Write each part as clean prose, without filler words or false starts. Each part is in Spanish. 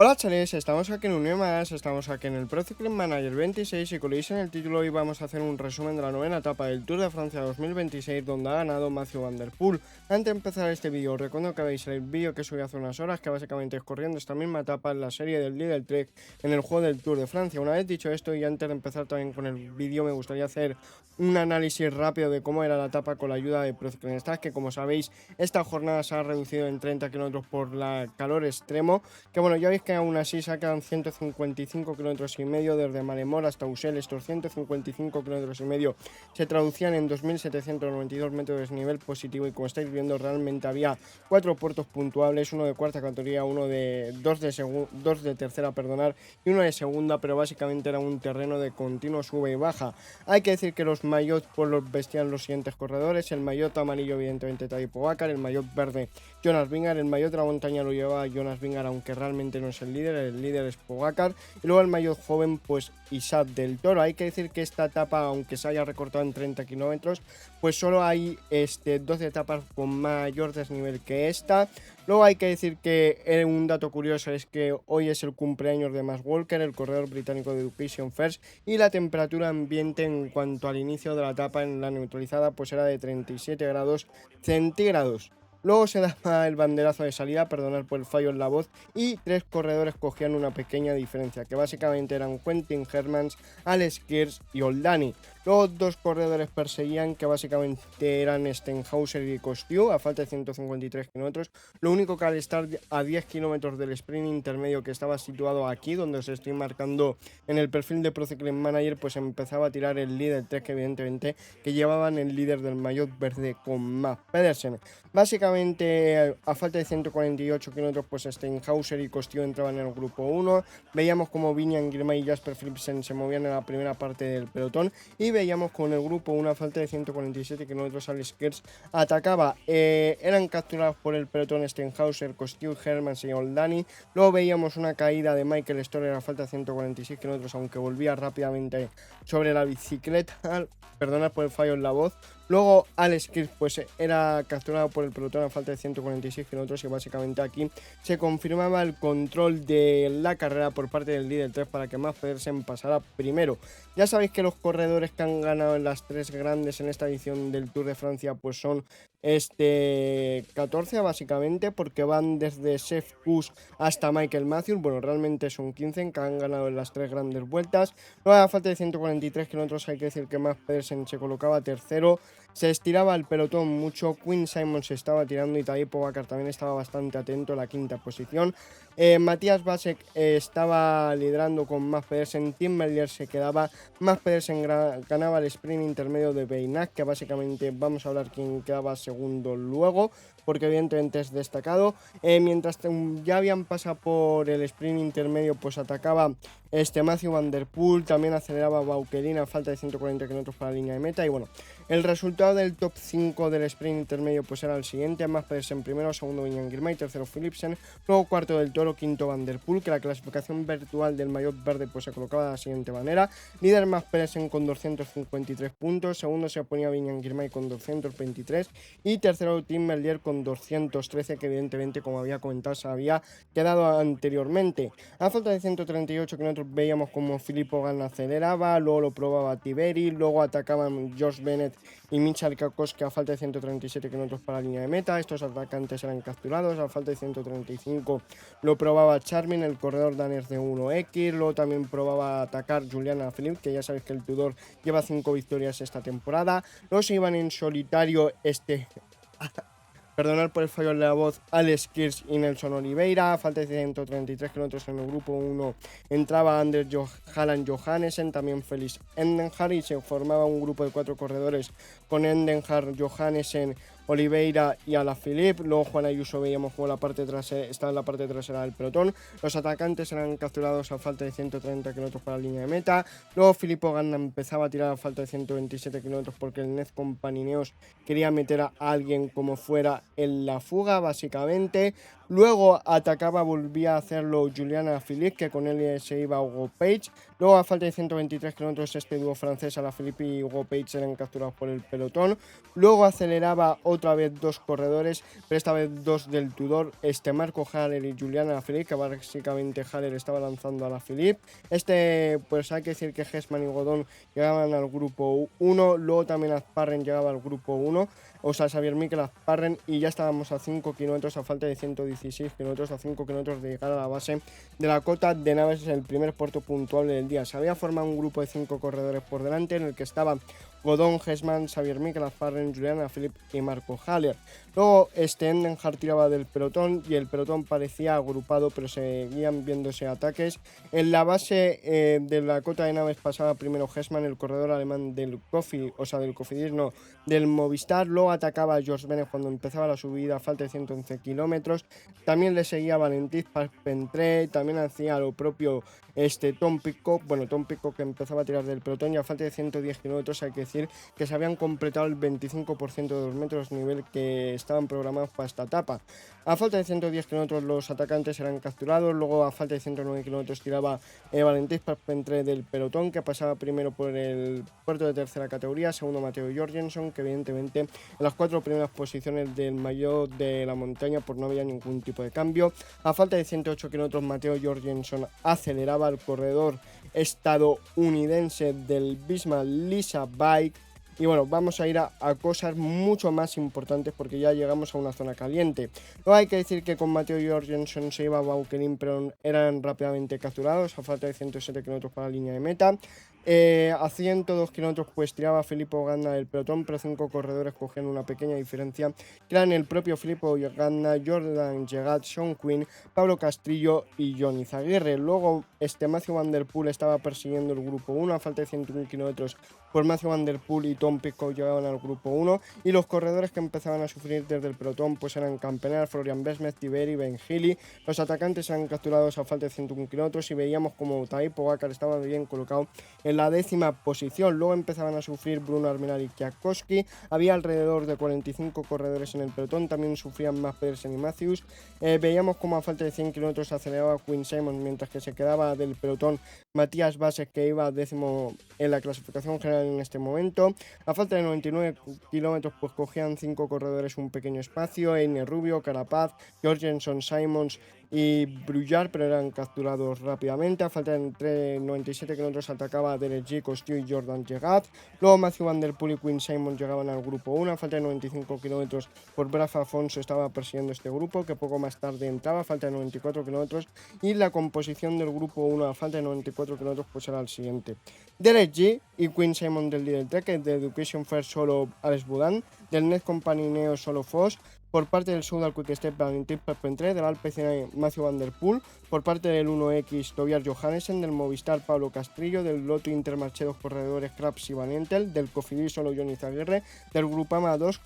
Hola chavales, estamos aquí en un día más, estamos aquí en el Pro Cycling Manager 26 y como veis en el título hoy vamos a hacer un resumen de la novena etapa del Tour de Francia 2026 donde ha ganado Mathieu Van Der Poel. Antes de empezar este vídeo os recuerdo que veis el vídeo que subí hace unas horas que básicamente es corriendo esta misma etapa en la serie del Lidl Trek en el juego del Tour de Francia. Una vez dicho esto y antes de empezar también con el vídeo me gustaría hacer un análisis rápido de cómo era la etapa con la ayuda de Pro Cycling Stats, que como sabéis esta jornada se ha reducido en 30 kilómetros por la calor extremo. Que bueno, ya veis que aún así sacan 155 kilómetros y medio desde Maremor hasta Usel. Estos 155 kilómetros y medio se traducían en 2.792 metros de desnivel positivo y como estáis viendo realmente había 4 puertos puntuables, uno de cuarta categoría, uno de dos de tercera, perdonar, y uno de segunda, pero básicamente era un terreno de continuo sube y baja. Hay que decir que los maillots pues los vestían los siguientes corredores: el maillot amarillo evidentemente Tadej Pogačar, el maillot verde Jonas Vingegaard, el maillot de la montaña lo llevaba Jonas Vingegaard, aunque realmente no es el líder es Pogačar, y luego el maillot joven pues Isaac del Toro. Hay que decir que esta etapa, aunque se haya recortado en 30 kilómetros, pues solo hay 12 etapas con mayor desnivel que esta. Luego hay que decir que un dato curioso es que hoy es el cumpleaños de Max Walker, el corredor británico de Education First, y la temperatura ambiente en cuanto al inicio de la etapa en la neutralizada pues era de 37 grados centígrados. Luego se daba el banderazo de salida, perdonad por el fallo en la voz, y tres corredores cogían una pequeña diferencia, que básicamente eran Quentin Hermans, Alex Kirs y Oldani. Luego dos corredores perseguían, que básicamente eran Stenhauser y Costiu, a falta de 153 kilómetros. Lo único que al estar a 10 kilómetros del sprint intermedio, que estaba situado aquí, donde os estoy marcando en el perfil de Pro Cycling Manager, pues empezaba a tirar el líder Trek, evidentemente, que llevaban el líder del maillot verde con Mads Pedersen. Básicamente, a falta de 148 kilómetros, pues Stenhauser y Costiu entraban en el grupo 1. Veíamos como Vinian Girmay y Jasper Philipsen se movían en la primera parte del pelotón. Y veíamos con el grupo 1 a falta de 147 kilómetros Alex Kirs atacaba. Eran capturados por el pelotón Stenhauser, Costiu, Hermans y Oldani. Luego veíamos una caída de Michael Storer a falta de 146 kilómetros, aunque volvía rápidamente sobre la bicicleta. Perdonad por el fallo en la voz. Luego Alex Kirs pues era capturado por el pelotón a falta de 146 kilómetros y básicamente aquí se confirmaba el control de la carrera por parte del líder 3 para que Mads Pedersen pasara primero. Ya sabéis que los corredores que han ganado en las tres grandes en esta edición del Tour de Francia pues son 14 básicamente, porque van desde Sepp Kuss hasta Michael Matthews. Bueno, realmente son 15 que han ganado en las tres grandes vueltas. Luego a falta de 143 kilómetros hay que decir que Mads Pedersen se colocaba tercero. Se estiraba el pelotón mucho, Quinn Simon se estaba tirando y Tadej Pogačar también estaba bastante atento en la quinta posición. Matías Vasek estaba liderando con Mads Pedersen, Tim Merlier se quedaba, Mads Pedersen ganaba el sprint intermedio de Beynac, que básicamente vamos a hablar quién quedaba segundo luego, porque evidentemente es destacado. Mientras ya habían pasado por el sprint intermedio, pues atacaba Mathieu Van Der Poel, también aceleraba Bauquelin a falta de 140 kilómetros para la línea de meta. Y bueno, el resultado del top 5 del sprint intermedio pues era el siguiente: Mads Pedersen primero, segundo Vinian Girmay, tercero Philipsen, luego cuarto del Toro, quinto Van Der Poel, que la clasificación virtual del maillot verde pues se colocaba de la siguiente manera: líder Mads Pedersen con 253 puntos, segundo se ponía Vinian Girmay con 223 y tercero Tim Merlier con 213, que evidentemente, como había comentado, se había quedado anteriormente. A falta de 138 kilómetros veíamos como Filippo Ganna aceleraba, luego lo probaba Tiberi, luego atacaban Josh Bennett y Michal Kakowski a falta de 137 kilómetros para la línea de meta. Estos atacantes eran capturados. A falta de 135 lo probaba Charmin, el corredor danés de 1X. Luego también probaba atacar Julian Alaphilippe, que ya sabéis que el Tudor lleva 5 victorias esta temporada. Los iban en solitario Perdonad por el fallo en la voz, Alex Kirs y Nelson Oliveira. A falta de 133 kilómetros en el grupo 1 entraba Anders Halland Johannesen, también Felix Endenhard, y se formaba un grupo de 4 corredores con Endenhard, Johannesen, Oliveira y Alaphilippe. Luego Juan Ayuso veíamos como estaba en la parte trasera del pelotón. Los atacantes eran capturados a falta de 130 kilómetros para la línea de meta. Luego Filippo Ganna empezaba a tirar a falta de 127 kilómetros porque el Nez Company Ineos quería meter a alguien como fuera en la fuga, básicamente. Luego atacaba, volvía a hacerlo Julian Alaphilippe, que con él se iba Hugo Page. Luego, a falta de 123 kilómetros, este dúo francés, Alaphilippe y Hugo Page, eran capturados por el pelotón. Luego aceleraba otra vez dos corredores, pero esta vez dos del Tudor, Marco Haller y Julian Alaphilippe, que básicamente Haller estaba lanzando a Alaphilippe. Pues hay que decir que Hessman y Godon llegaban al grupo 1, luego también Asparren llegaba al grupo 1, o sea, Xavier Mikel, Asparren, y ya estábamos a 5 kilómetros, a falta de 116 kilómetros, a 5 kilómetros de llegar a la base de la cota de Naves, el primer puerto puntuable del día. Se había formado un grupo de 5 corredores por delante, en el que estaban Godon, Hessman, Xavier Mikel, Asparren, Julian Alaphilippe y Marco Haller. Luego Endenhardt tiraba del pelotón y el pelotón parecía agrupado, pero seguían viéndose ataques. En la base de la cota de Naves pasaba primero Hessman, el corredor alemán del Cofidis, no, del Movistar. Luego atacaba George Bennett cuando empezaba la subida a falta de 111 kilómetros. También le seguía Valentin Parpentray, también hacía lo propio Tom Pidcock, que empezaba a tirar del pelotón, y a falta de 110 kilómetros hay que decir que se habían completado el 25% de los metros nivel que estaban programados para esta etapa. A falta de 110 kilómetros los atacantes eran capturados. Luego, a falta de 109 kilómetros, tiraba Valentin Parpentray del pelotón, que pasaba primero por el puerto de tercera categoría, segundo Matteo Jorgensen, que evidentemente en las 4 primeras posiciones del maillot de la montaña pues no había ningún tipo de cambio. A falta de 108 kilómetros, Matteo Jorgensen aceleraba al corredor estadounidense del Visma Lease Bike. Y bueno, vamos a ir a cosas mucho más importantes, porque ya llegamos a una zona caliente. No hay que decir que con Matteo Jorgensen se iba Baukerin, pero eran rápidamente capturados a falta de 107 kilómetros para la línea de meta. A 102 kilómetros pues tiraba Filippo Ganna del pelotón, pero 5 corredores cogían una pequeña diferencia, que eran el propio Filippo Ganna, Jordan Llegat, Sean Quinn, Pablo Castrillo y Johnny Zaguirre. Luego Matthew Van Der Poel estaba persiguiendo el grupo 1 a falta de 101 kilómetros, por Matthew Van Der Poel y Tom Pidcock llegaban al grupo 1, y los corredores que empezaban a sufrir desde el pelotón pues eran Campenar, Florian Besmet, Tiberi, Ben Healy. Los atacantes eran capturados a falta de 101 kilómetros y veíamos como Tadej Pogačar estaba bien colocado en la 10ª posición. Luego empezaban a sufrir Bruno Armenari y Kwiatkowski. Había alrededor de 45 corredores en el pelotón, también sufrían más Pedersen y Matthews. Veíamos como a falta de 100 kilómetros aceleraba Quinn Simmons, mientras que se quedaba del pelotón Matías Bases, que iba 10º en la clasificación general en este momento. A falta de 99 kilómetros pues cogían 5 corredores un pequeño espacio: Einer Rubio, Carapaz, Jorgensen, Simons y Bruyar, pero eran capturados rápidamente. A falta de 97 kilómetros atacaba Derek G, Costiu y Jordan Llegat. Luego Matthew Van Der Poel y Quinn Simmons llegaban al grupo 1. A falta de 95 kilómetros por Braf Afonso estaba persiguiendo este grupo, que poco más tarde entraba a falta de 94 kilómetros, y la composición del grupo 1 a falta de 94 kilómetros pues era el siguiente: Derek G y Quinn Simmons del Lidl Trek, de Education First solo Alex Boudin, del Net Company Neo solo Foss. Por parte del Soudal Quick Step, Valentin Parpentray, del Alpecin Matthew Van Der Poel. Por parte del 1X, Tobias Johannesen, del Movistar Pablo Castrillo, del Lotto Intermarché dos corredores Krabs y Van Entel, del Cofidis solo Johnny Zaguirre, del Grupama 2,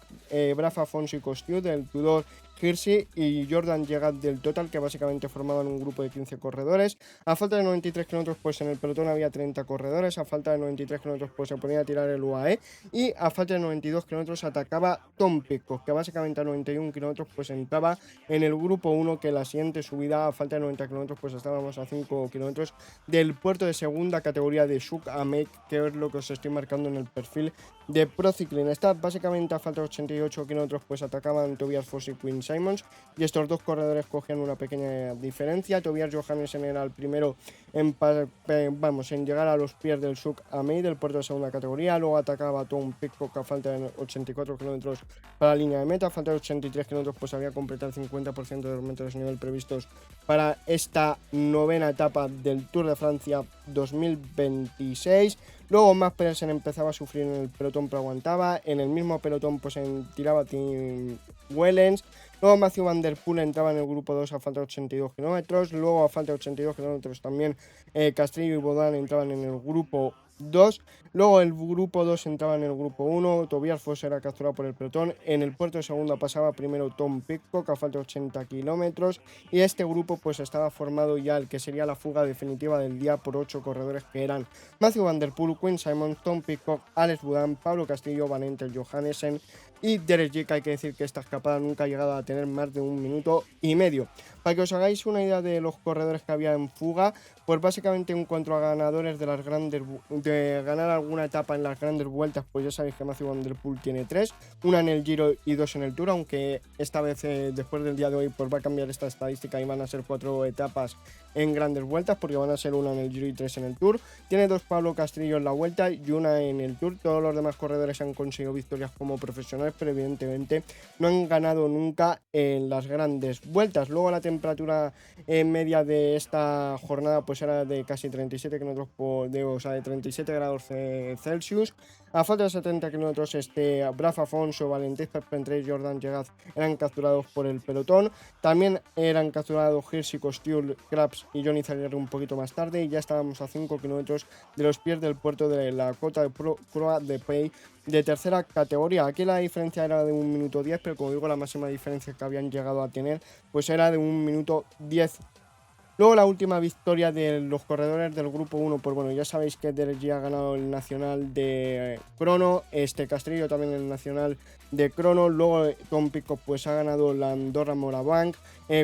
Braf Afonso y Costiu, del Tudor Hirschi y Jordan Llegat del Total, que básicamente formaban un grupo de 15 corredores. A falta de 93 kilómetros pues en el pelotón había 30 corredores. A falta de 93 kilómetros pues se ponía a tirar el UAE, y a falta de 92 kilómetros atacaba Tom Pidcock, que básicamente a 91 kilómetros pues entraba en el grupo 1, que la siguiente subida a falta de 90 kilómetros pues estábamos a 5 kilómetros del puerto de segunda categoría de Souk Ahmed, que es lo que os estoy marcando en el perfil de Procicling. Está básicamente a falta de 88 kilómetros pues atacaban Tobias Foss y Quinn Simmons, y estos dos corredores cogían una pequeña diferencia. Tobias Johannesen era el primero en llegar a los pies del Souk Ahmed, del puerto de segunda categoría. Luego atacaba Tom Pidcock a falta de 84 kilómetros para la línea de meta. A falta de 83 kilómetros pues había completado el 50% de los metros de nivel previstos para esta 9ª etapa del Tour de Francia 2026. Luego Mads Pedersen empezaba a sufrir en el pelotón, pero aguantaba. En el mismo pelotón pues tiraba Tim Wellens. Luego Matthew Van Der Poel entraba en el grupo 2 a falta de 82 kilómetros. Luego a falta de 82 kilómetros también Castrillo y Boudin entraban en el grupo 2. Luego el grupo 2 entraba en el grupo 1. Tobias Foss era capturado por el pelotón. En el puerto de segunda pasaba primero Tom Pidcock a falta de 80 kilómetros. Y este grupo pues estaba formado ya el que sería la fuga definitiva del día por 8 corredores, que eran Matthew Van Der Poel, Quinn Simmons, Tom Pidcock, Alex Boudin, Pablo Castrillo, Van Entel, Johannesen y Derek Jeek, hay que decir que esta escapada nunca ha llegado a tener más de 1 minuto y medio. Para que os hagáis una idea de los corredores que había en fuga, pues básicamente en cuanto a ganadores de las de ganar alguna etapa en las grandes vueltas, pues ya sabéis que Matthew Van Der Poel tiene 3, una en el Giro y 2 en el Tour, aunque esta vez después del día de hoy pues va a cambiar esta estadística y van a ser 4 etapas en grandes vueltas, porque van a ser una en el Giro y 3 en el Tour. Tiene 2 Pablo Castrillo en la Vuelta y una en el Tour. Todos los demás corredores han conseguido victorias como profesionales, pero evidentemente no han ganado nunca en las grandes vueltas. Luego la temperatura media de esta jornada pues era de casi 37 kilómetros de 37 grados Celsius. A falta de 70 kilómetros, Braf Afonso, Valentín Pepentray y Jordan Gerard eran capturados por el pelotón. También eran capturados Hirschi, Kostiul, Krabs y Johnny Zaguirre un poquito más tarde, y ya estábamos a 5 kilómetros de los pies del puerto de la Cota de Croix de Pey de tercera categoría. Aquí la diferencia era de 1 minuto 10, pero como digo, la máxima diferencia que habían llegado a tener pues era de 1 minuto 10. Luego la última victoria de los corredores del grupo 1, pues bueno, ya sabéis que Derek Jeek ha ganado el nacional de crono, Castrillo también el nacional de crono, luego Tom Pidcock pues ha ganado la Andorra Morabanc,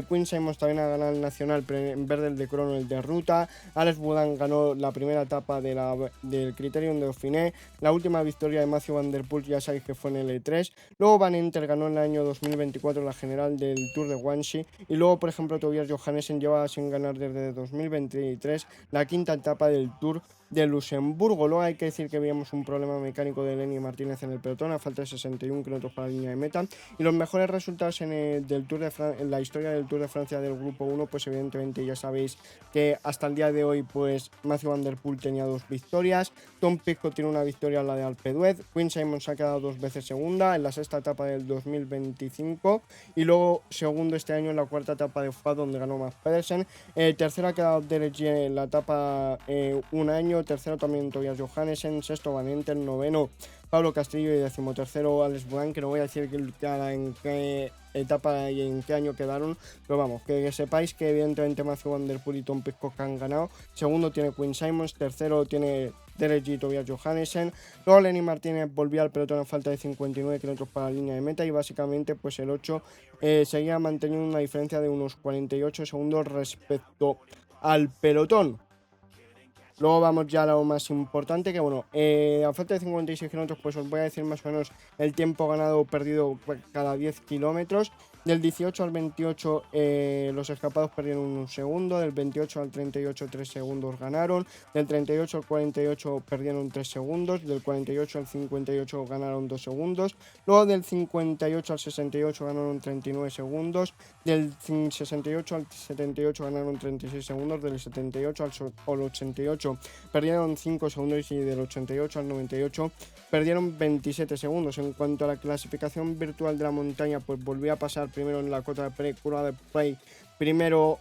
Quinn Simmons también ha ganado el nacional, pero en vez del de crono el de ruta, Alex Boudin ganó la primera etapa del Criterium de Dauphiné, la última victoria de Matthew Van Der Poel ya sabéis que fue en el E3, luego Van Enter ganó en el año 2024 la general del Tour de Guangxi, y luego por ejemplo Tobias Johannesen lleva sin ganar desde 2023 la quinta etapa del Tour de Luxemburgo. Luego hay que decir que veíamos un problema mecánico de Lenny Martínez en el pelotón a falta de 61 kilómetros para la línea de meta, y los mejores resultados del Tour de en la historia del Tour de Francia del grupo 1, pues evidentemente ya sabéis que hasta el día de hoy pues Matthew Van Der Poel tenía 2 victorias, Tom Pidcock tiene una victoria, la de Alpe d'Huez, Quinn Simmons ha quedado 2 veces segunda en la sexta etapa del 2025 y luego segundo este año en la cuarta etapa de FA donde ganó Mads Pedersen. Tercero ha quedado Derek Jeek en la etapa un año, tercero también Tobias Johannesen, sexto Van Enter, noveno Pablo Castrillo y decimotercero Alex Boudin, que no voy a decir en qué etapa y en qué año quedaron, pero vamos, que sepáis que evidentemente Matthew Van Der Poel y Tom Pidcock han ganado. Segundo tiene Quinn Simmons, tercero tiene Derek Jeek y Tobias Johannesen. Luego Lenny Martínez volvió al pelotón a falta de 59 kilómetros para la línea de meta, y básicamente pues el 8 seguía manteniendo una diferencia de unos 48 segundos respecto al pelotón. Luego vamos ya a lo más importante, que bueno, a falta de 56 kilómetros pues os voy a decir más o menos el tiempo ganado o perdido cada 10 kilómetros. Del 18 al 28 los escapados perdieron 1 segundo, del 28 al 38 3 segundos ganaron, del 38 al 48 perdieron 3 segundos, del 48 al 58 ganaron 2 segundos, luego del 58 al 68 ganaron 39 segundos, del 68 al 78 ganaron 36 segundos, del 78 al 88 perdieron 5 segundos y del 88 al 98 perdieron 27 segundos. En cuanto a la clasificación virtual de la montaña, pues volvió a pasar primero en la Cota de Croix de Pey, primero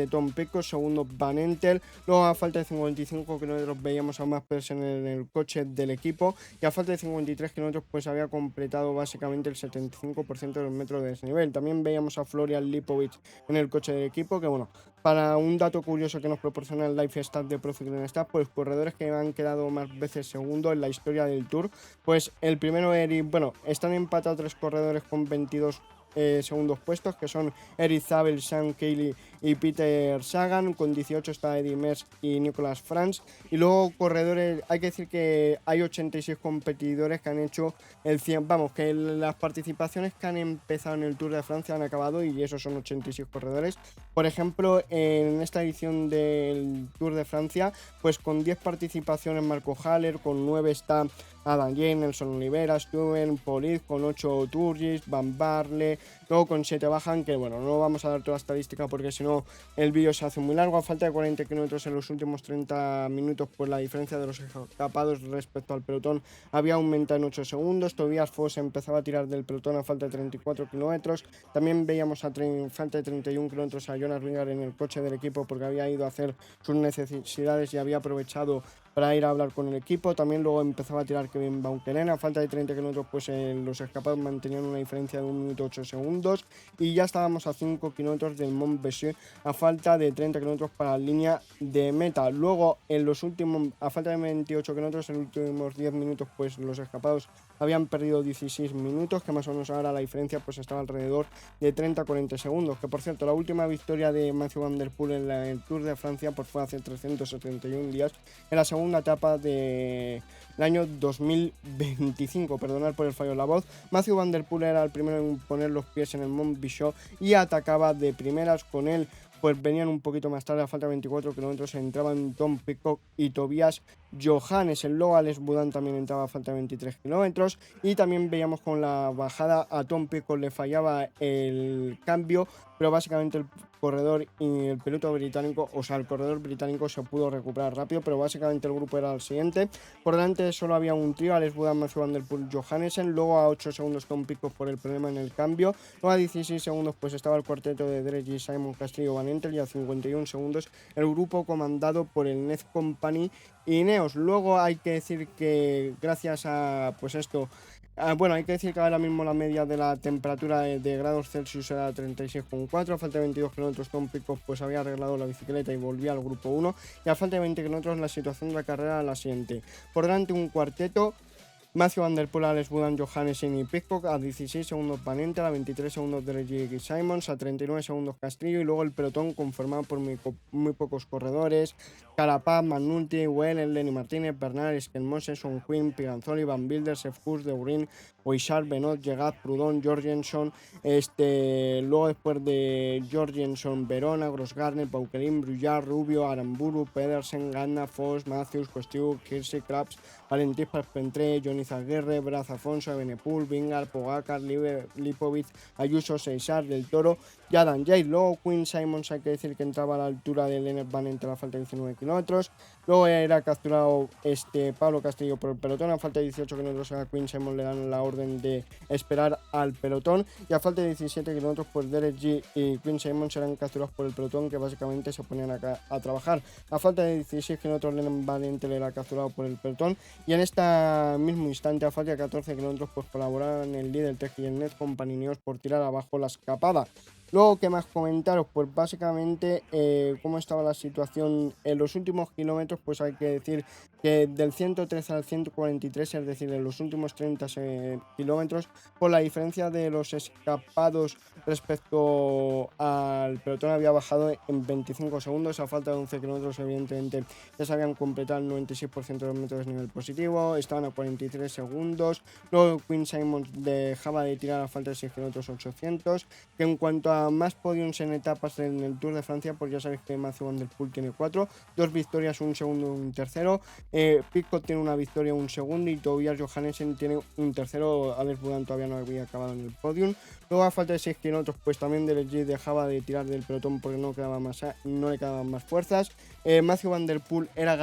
Tom Pidcock, segundo Van Enter, luego a falta de 55 kilómetros veíamos a Mads Pedersen en el coche del equipo, y a falta de 53 kilómetros pues había completado básicamente el 75% de los metros de desnivel. También veíamos a Florian Lipovic en el coche del equipo, que bueno, para un dato curioso que nos proporciona el Life Stat de Pro Cycling Stats, pues corredores que han quedado más veces segundo en la historia del Tour, pues el primero bueno, están empatados 3 corredores con 22 segundos puestos, que son Eric Zabel, Sean Kelly y Peter Sagan. Con 18 está Eddy Merckx y Nicolas Franz. Y luego corredores, hay que decir que hay 86 competidores que han hecho el 100, vamos, que las participaciones que han empezado en el Tour de Francia han acabado, y esos son 86 corredores. Por ejemplo, en esta edición del Tour de Francia, pues con 10 participaciones Marco Haller, con 9 está Adam Yates, Nelson Oliveira, Stuben, Poliz, con 8 Turgis, Van Barle, luego con 7 bajan, que bueno, no vamos a dar toda la estadística porque si no el vídeo se hace muy largo. A falta de 40 kilómetros en los últimos 30 minutos, pues la diferencia de los escapados respecto al pelotón había aumentado en 8 segundos. Tobias Foss empezaba a tirar del pelotón a falta de 34 kilómetros. También veíamos a falta de 31 kilómetros a Jonas Vingegaard en el coche del equipo, porque había ido a hacer sus necesidades y había aprovechado para ir a hablar con el equipo. También luego empezaba a tirar Kevin Baukelen. A falta de 30 kilómetros pues los escapados mantenían una diferencia de 1 minuto 8 segundos, y ya estábamos a 5 kilómetros del Mont Besseux a falta de 30 kilómetros para la línea de meta. Luego, en los últimos, a falta de 28 kilómetros, en los últimos 10 minutos, pues los escapados habían perdido 16 minutos, que más o menos ahora la diferencia pues estaba alrededor de 30-40 segundos. Que por cierto, la última victoria de Mathieu Van Der Poel en el Tour de Francia pues fue hace 371 días, en la segunda etapa del año 2025. Perdonad por el fallo de la voz. Mathieu Van Der Poel era el primero en poner los pies en el Mont Bichot y atacaba de primeras con él. Pues venían un poquito más tarde, a falta de 24 kilómetros, entraban Tom Pidcock y Tobias Johannessen. Luego Alex Boudin también entraba a falta de 23 kilómetros. Y también veíamos con la bajada a Tom Pidcock le fallaba el cambio, pero básicamente el corredor y el piloto británico, o sea, el corredor británico se pudo recuperar rápido, pero básicamente el grupo era el siguiente. Por delante solo había un trío, Alex Boudin, Mathieu Van Der Poel, Johannessen. Luego a 8 segundos Tom Pidcock por el problema en el cambio. Luego a 16 segundos pues estaba el cuarteto de Drejji, Simon, Castillo, Van Entel, y a 51 segundos el grupo comandado por el Nez Company y Ineos. Luego hay que decir que gracias a pues esto, bueno, hay que decir que ahora mismo la media de la temperatura de grados Celsius era 36,4. A falta de 22 kilómetros Tom Pidcock pues había arreglado la bicicleta y volvía al grupo 1. Y a falta de 20 kilómetros la situación de la carrera era la siguiente: por delante un cuarteto, Mathieu Van Der Poel, Alex Boudin, Johannessen y Pidcock. A 16 segundos Van Entel, a 23 segundos Drejji y Simons, a 39 segundos Castillo. Y luego el pelotón conformado por muy pocos corredores: Carapaz, McNulty, Well, Lenny Martínez, Bernal, Skelmose, Son Quinn, Piganzoli, Van Wilder, Sefcourt, De Urin, Oishar, Benot, Llegat, Proudhon, Jorgenson. Luego después de Jorgenson, Verona, Grossgartner, Bauquelin, Bruyard, Rubio, Aramburu, Pedersen, Ganna, Foss, Matthews, Costiu, Kirsi, Krabs, Valentín Parpentré, Johnny Zaguerre, Braz Afonso, Evenepoel, Vingegaard, Pogacar, Lipovic, Ayuso, Seixar, Del Toro y Adam Yates. Luego Quinn Simons, hay que decir que entraba a la altura de Lennart Van Entel a falta de 19 kilómetros. Luego era capturado Pablo Castillo por el pelotón. A falta de 18 kilómetros a Quinn Simons le dan la orden de esperar al pelotón. Y a falta de 17 kilómetros pues Drejji y Quinn Simons serán capturados por el pelotón, que básicamente se ponían a trabajar. A falta de 16 kilómetros Lennart Van Entel era capturado por el pelotón. Y en este mismo instante, a falta de 14 kilómetros, pues colaboraron el líder Trek y el Nez Company Ineos por tirar abajo la escapada. Luego, ¿qué más comentaros? Pues básicamente cómo estaba la situación en los últimos kilómetros. Pues hay que decir que del 113 al 143, es decir, en los últimos 30 kilómetros, por la diferencia de los escapados respecto al pelotón había bajado en 25 segundos. A falta de 11 kilómetros, evidentemente, ya se habían completado el 96% de los métodos de nivel positivo, estaban a 43 segundos. Luego Quinn Simons dejaba de tirar a falta de 6 kilómetros 800. Que en cuanto a más podiums en etapas en el Tour de Francia, pues ya sabéis que Mathieu Van Der Poel tiene 4, 2 victorias, un segundo y un tercero. Pidcock tiene una victoria, un segundo, y Tobias Johannessen tiene un tercero. Alex Boudin todavía no había acabado en el podium. Luego, a falta de 6 kilómetros, pues también Drejji dejaba de tirar del pelotón porque no le quedaban más fuerzas. Mathieu Van Der Poel era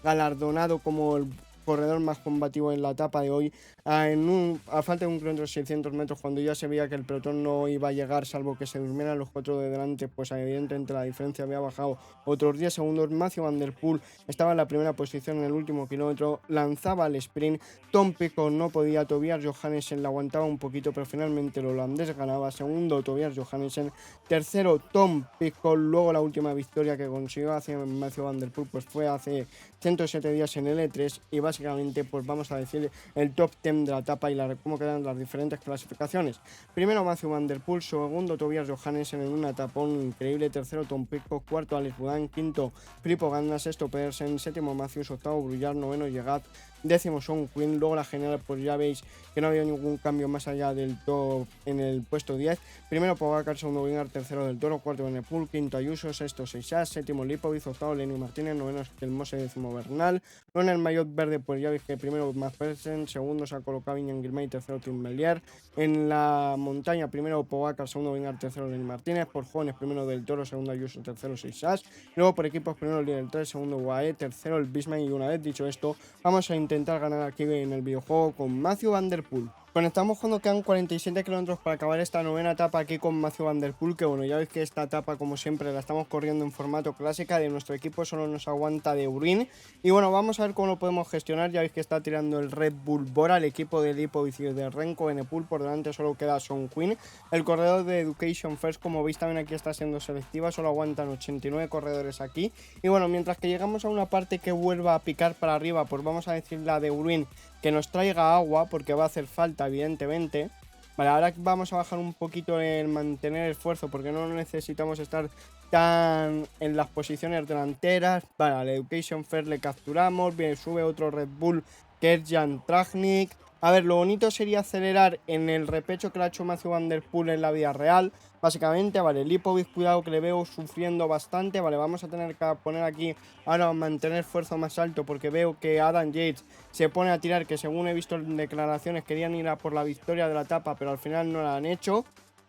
galardonado como el corredor más combativo en la etapa de hoy, a falta de 1 kilómetro 600 metros, cuando ya se veía que el pelotón no iba a llegar salvo que se durmieran los 4 de delante, pues evidentemente la diferencia había bajado otros 10 segundos. Mathieu Van Der Poel estaba en la primera posición en el último kilómetro, lanzaba el sprint, Tom Pidcock no podía, Tobias Johannessen le aguantaba un poquito, pero finalmente el holandés ganaba. Segundo, Tobias Johannessen; tercero, Tom Pidcock. Luego la última victoria que consiguió hacia Mathieu Van Der Poel pues fue hace 107 días en el E3, y básicamente pues vamos a decir el top 10 de la etapa y cómo quedan las diferentes clasificaciones. Primero Mathieu Van Der Poel, segundo Tobias Johannessen en un etapón increíble, tercero Tom Pidcock, cuarto Alex Boudin, quinto Filippo Ganna, sexto Pedersen, séptimo Matthews, octavo Bruyard, noveno Llegat, décimo Son Quinn. Luego la general pues ya veis que no había ningún cambio más allá del top en el puesto 10. Primero Pogacar, segundo Vingegaard, tercero Del Toro, cuarto Evenepoel, quinto Ayuso, sexto Seixas, séptimo Lipovic, octavo Lenny Martínez, noveno Skelmose, décimo Bernal. Luego en el maillot verde pues ya veis que primero Mads Pedersen, segundo se ha colocado Viñen Girmay, tercero Tim Merlier. En la montaña primero Pogacar, segundo Vingegaard, tercero Lenny Martínez. Por jóvenes primero Del Toro, segundo Ayuso, tercero Seixas. Luego por equipos primero el líder 3, segundo UAE, tercero el Bisman. Y una vez dicho esto, vamos a intentar ganar aquí en el videojuego con Mathieu Van Der Poel. Conectamos cuando quedan 47 kilómetros para acabar esta novena etapa aquí con Matthew Van Der Poel, que bueno, ya veis que esta etapa como siempre la estamos corriendo en formato clásica, de nuestro equipo solo nos aguanta de Urín. Y bueno, vamos a ver cómo lo podemos gestionar, ya veis que está tirando el Red Bull Bora, el equipo de Lipovic y de Renko Evenepoel, por delante solo queda Son Quinn. El corredor de Education First, como veis también aquí está siendo selectiva, solo aguantan 89 corredores aquí. Y bueno, mientras que llegamos a una parte que vuelva a picar para arriba, pues vamos a decir la de Urín, que nos traiga agua porque va a hacer falta evidentemente. Vale, ahora vamos a bajar un poquito el mantener el esfuerzo porque no necesitamos estar tan en las posiciones delanteras. Vale, al Education First le capturamos, bien, sube otro Red Bull que es Jan Tratnik. A ver, lo bonito sería acelerar en el repecho que le ha hecho Matthew Van Der Poel en la vida real. Básicamente, vale, Lipovic, cuidado que le veo sufriendo bastante. Vale, vamos a tener que poner aquí ahora mantener esfuerzo más alto porque veo que Adam Yates se pone a tirar, que según he visto en declaraciones querían ir a por la victoria de la etapa, pero al final no la han hecho.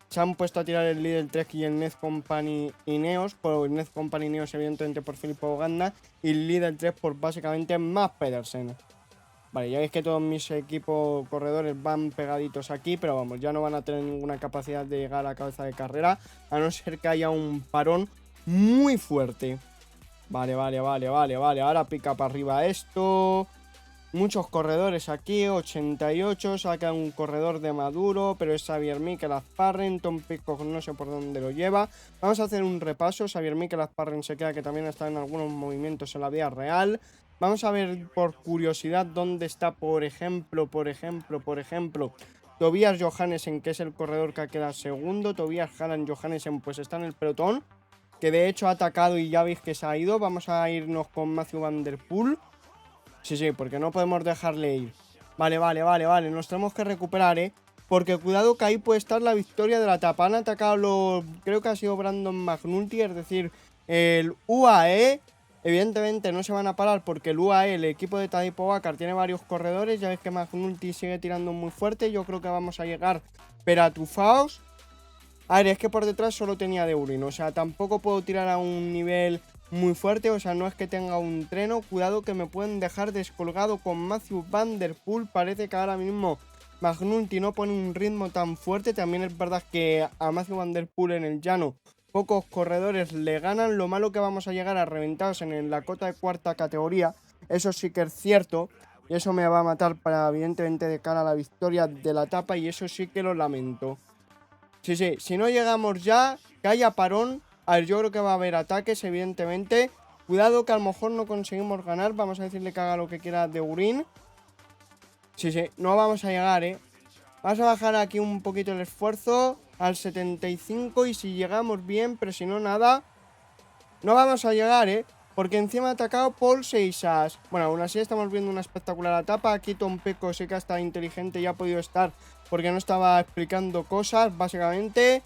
Se han puesto a tirar el Lidl Trek y el Ned Company Ineos, por el Ned Company Ineos evidentemente por Filippo Ganna y el Lidl Trek por básicamente Mads Pedersen. Vale, ya veis que todos mis equipos corredores van pegaditos aquí, pero vamos, ya no van a tener ninguna capacidad de llegar a la cabeza de carrera, a no ser que haya un parón muy fuerte. Vale, ahora pica para arriba esto. Muchos corredores aquí, 88, saca un corredor de Maduro, pero es Xavier Mikel Azparren, Tom Pidcock no sé por dónde lo lleva. Vamos a hacer un repaso, Xavier Mikel Azparren se queda, que también está en algunos movimientos en la vida real. Vamos a ver por curiosidad dónde está, por ejemplo, Tobias Johannesen, que es el corredor que queda segundo. Tobias Halland Johannesen pues está en el pelotón, que de hecho ha atacado y ya veis que se ha ido. Vamos a irnos con Matthew Van Der Poel. Sí, porque no podemos dejarle ir. Vale, nos tenemos que recuperar, porque cuidado que ahí puede estar la victoria de la etapa. Han atacado creo que ha sido Brandon McNulty, es decir, el UAE. Evidentemente no se van a parar porque el UAE, el equipo de Tadej Pogačar, tiene varios corredores. Ya ves que McNulty sigue tirando muy fuerte. Yo creo que vamos a llegar peratufaos. A ver, es que por detrás solo tenía de Urín, o sea, tampoco puedo tirar a un nivel muy fuerte, o sea, no es que tenga un treno. Cuidado que me pueden dejar descolgado con Matthew Van Der Poel. Parece que ahora mismo McNulty no pone un ritmo tan fuerte. También es verdad que a Matthew Van Der Poel en el llano pocos corredores le ganan. Lo malo que vamos a llegar a reventados en la cota de cuarta categoría, eso sí que es cierto, y eso me va a matar para evidentemente de cara a la victoria de la etapa, y eso sí que lo lamento. Sí, si no llegamos ya, que haya parón. A ver, yo creo que va a haber ataques, evidentemente. Cuidado que a lo mejor no conseguimos ganar. Vamos a decirle que haga lo que quiera de Urín. Sí, no vamos a llegar, Vamos a bajar aquí un poquito el esfuerzo al 75 y si llegamos bien, pero si no nada, no vamos a llegar, porque encima ha atacado Paul Seixas. Bueno, aún así estamos viendo una espectacular etapa. Aquí Tom Pidcock sí que está inteligente y ha podido estar porque no estaba explicando cosas, básicamente.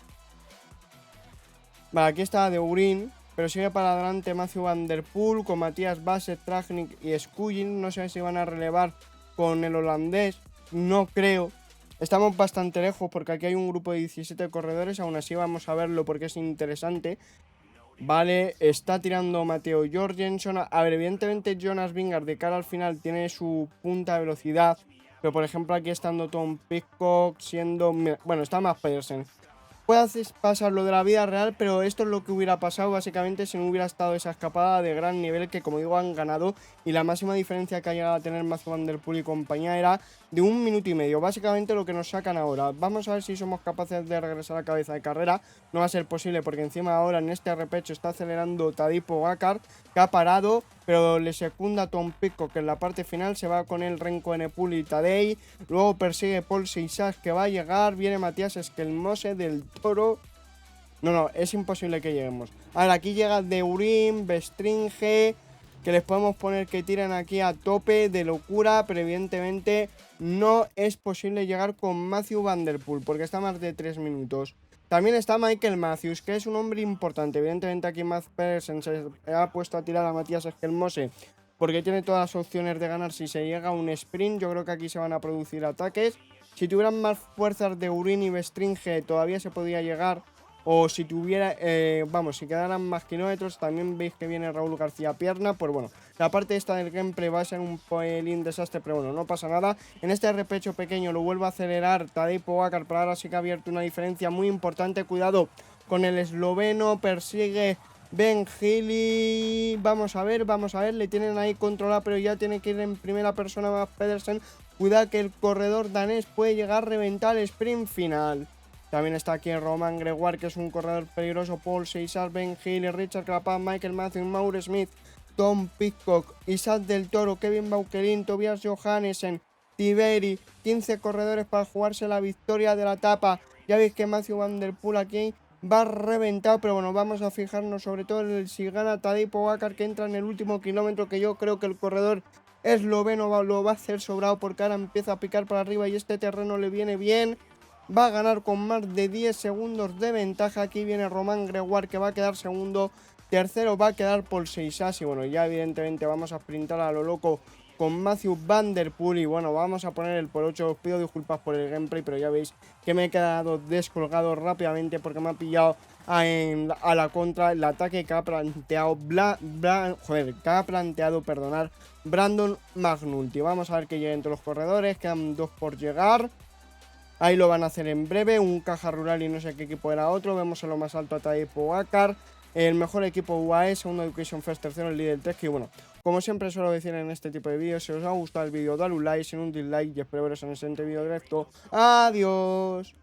Vale, aquí está de Urín, pero sigue para adelante Matthew Van Der Poel con Matías Basset, Tratnik y Skuggin. No sé si van a relevar con el holandés, no creo. Estamos bastante lejos porque aquí hay un grupo de 17 corredores. Aún así vamos a verlo porque es interesante. Vale, está tirando Matteo Jorgensen. A ver, evidentemente Jonas Vingegaard de cara al final tiene su punta de velocidad, pero por ejemplo aquí estando Tom Pidcock siendo... Bueno, está Mads Pedersen. Puede pasar lo de la vida real, pero esto es lo que hubiera pasado básicamente si no hubiera estado esa escapada de gran nivel que, como digo, han ganado. Y la máxima diferencia que ha llegado a tener Matthew Van Der Poel y compañía era de 1 minuto y medio. Básicamente lo que nos sacan ahora. Vamos a ver si somos capaces de regresar a cabeza de carrera. No va a ser posible porque encima ahora en este repecho está acelerando Tadej Pogačar, que ha parado, pero le secunda Tom Pidcock, que en la parte final se va con el Renko Evenepoel y Tadej. Luego persigue Paul Seixas, que va a llegar. Viene Matías Esquelmose del Toro. No, es imposible que lleguemos. Ahora aquí llega de Urín, Bestringe, que les podemos poner que tiran aquí a tope de locura, pero evidentemente no es posible llegar con Matthew Van Der Poel porque está más de 3 minutos. También está Michael Matthews, que es un hombre importante. Evidentemente aquí Mads Pedersen se ha puesto a tirar a Matías Esquelmose porque tiene todas las opciones de ganar si se llega a un sprint. Yo creo que aquí se van a producir ataques. Si tuvieran más fuerzas de Urín y Bestringe todavía se podía llegar. o si tuviera, vamos, si quedaran más kilómetros. También veis que viene Raúl García Pierna, pues bueno, la parte esta del gameplay va a ser un pelín desastre, pero bueno, no pasa nada. En este repecho pequeño lo vuelvo a acelerar Tadej Pogačar, pero ahora sí que ha abierto una diferencia muy importante. Cuidado con el esloveno, persigue Ben Healy. Vamos a ver, le tienen ahí controlado, pero ya tiene que ir en primera persona Mads Pedersen. Cuidado que el corredor danés puede llegar a reventar el sprint final. También está aquí Romain Grégoire, que es un corredor peligroso. Paul Seissar, Ben Healy, Richard Carapaz, Michael Matthews, Mauro Smith, Tom Pidcock, Isaac del Toro, Kevin Bauquelin, Tobias Johannesen, Tiberi. 15 corredores para jugarse la victoria de la etapa. Ya veis que Mathieu van der Poel aquí va reventado, pero bueno, vamos a fijarnos sobre todo en el si gana Tadej Pogačar, que entra en el último kilómetro, que yo creo que el corredor esloveno lo va a hacer sobrado, porque ahora empieza a picar para arriba y este terreno le viene bien. Va a ganar con más de 10 segundos de ventaja. Aquí viene Romain Grégoire, que va a quedar segundo. Tercero va a quedar Paul Seissar. Y bueno, ya evidentemente vamos a sprintar a lo loco con Mathieu van der Poel. Y bueno, vamos a poner el por 8. Os pido disculpas por el gameplay, pero ya veis que me he quedado descolgado rápidamente porque me ha pillado a la contra el ataque que ha planteado Brandon McNulty. Vamos a ver que llega entre los corredores. Quedan 2 por llegar. Ahí lo van a hacer en breve. Un Caja Rural y no sé qué equipo era otro. Vemos en lo más alto a Tadej Pogačar. El mejor equipo UAE, segundo Education First, tercero el líder Tech. Y bueno, como siempre suelo decir en este tipo de vídeos, si os ha gustado el vídeo, dale un like, sin un dislike, y espero veros en el siguiente vídeo directo. ¡Adiós!